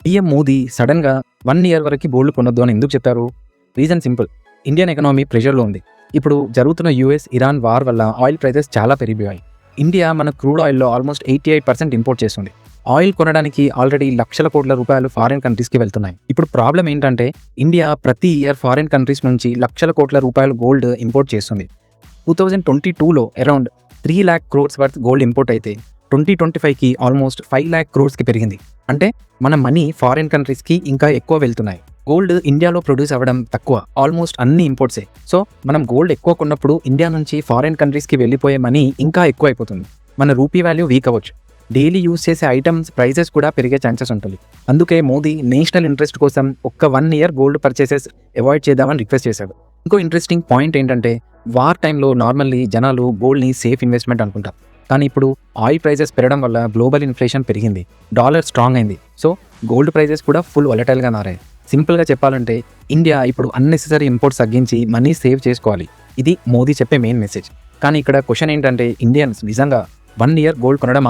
PM Modi సడన్గా 1 year వరకు gold కొనొద్దు అని ఎందుకు చెప్పారు? Reason simple. ఇండియన్ ఎకనామీ ప్రెషర్లో ఉంది. ఇప్పుడు జరుగుతున్న యూఎస్ ఇరాన్ వార్ వల్ల ఆయిల్ ప్రైసెస్ చాలా పెరిగిపోయాయి. ఇండియా మన క్రూడ్ ఆయిల్లో ఆల్మోస్ట్ 88% ఇంపోర్ట్ చేస్తుంది. ఆయిల్ కొనడానికి ఆల్రెడీ లక్షల కోట్ల రూపాయలు ఫారిన్ కంట్రీస్కి వెళ్తున్నాయి. ఇప్పుడు ప్రాబ్లం ఏంటంటే ఇండియా ప్రతి ఇయర్ ఫారిన్ కంట్రీస్ నుంచి లక్షల కోట్ల రూపాయలు గోల్డ్ ఇంపోర్ట్ చేస్తుంది. 2022లో around 3 lakh crores worth gold import అయితే 2025కి ఆల్మోస్ట్ 5 lakh crores పెరిగింది. అంటే మన మనీ ఫారిన్ కంట్రీస్కి ఇంకా ఎక్కువ వెళ్తున్నాయి. గోల్డ్ ఇండియాలో ప్రొడ్యూస్ అవ్వడం తక్కువ, ఆల్మోస్ట్ అన్ని ఇంపోర్ట్సే. సో మనం గోల్డ్ ఎక్కువ కొన్నప్పుడు ఇండియా నుంచి ఫారిన్ కంట్రీస్కి వెళ్ళిపోయే మనీ ఇంకా ఎక్కువ అయిపోతుంది. మన రూపీ వాల్యూ వీక్ అవ్వచ్చు. డైలీ యూజ్ చేసే ఐటమ్స్ ప్రైసెస్ కూడా పెరిగే ఛాన్సెస్ ఉంటుంది. అందుకే మోదీ నేషనల్ ఇంట్రెస్ట్ కోసం ఒక్క 1 year గోల్డ్ పర్చేసెస్ అవాయిడ్ చేద్దామని రిక్వెస్ట్ చేశాడు. ఇంకో ఇంట్రెస్టింగ్ పాయింట్ ఏంటంటే వార్ టైంలో నార్మల్లీ జనాలు గోల్డ్ని సేఫ్ ఇన్వెస్ట్మెంట్ అనుకుంటారు. కానీ ఇప్పుడు ఆయిల్ ప్రైసెస్ పెరగడం వల్ల గ్లోబల్ ఇన్ఫ్లేషన్ పెరిగింది, డాలర్ స్ట్రాంగ్ అయింది. సో గోల్డ్ ప్రైసెస్ కూడా ఫుల్ వొలటైల్గా మారాయి. సింపుల్గా చెప్పాలంటే ఇండియా ఇప్పుడు అన్నెసెసరీ ఇంపోర్ట్స్ తగ్గించి మనీ సేవ్ చేసుకోవాలి. ఇది మోదీ చెప్పే మెయిన్ మెసేజ్. కానీ ఇక్కడ క్వశ్చన్ ఏంటంటే ఇండియన్స్ నిజంగా 1 year గోల్డ్ కొనడం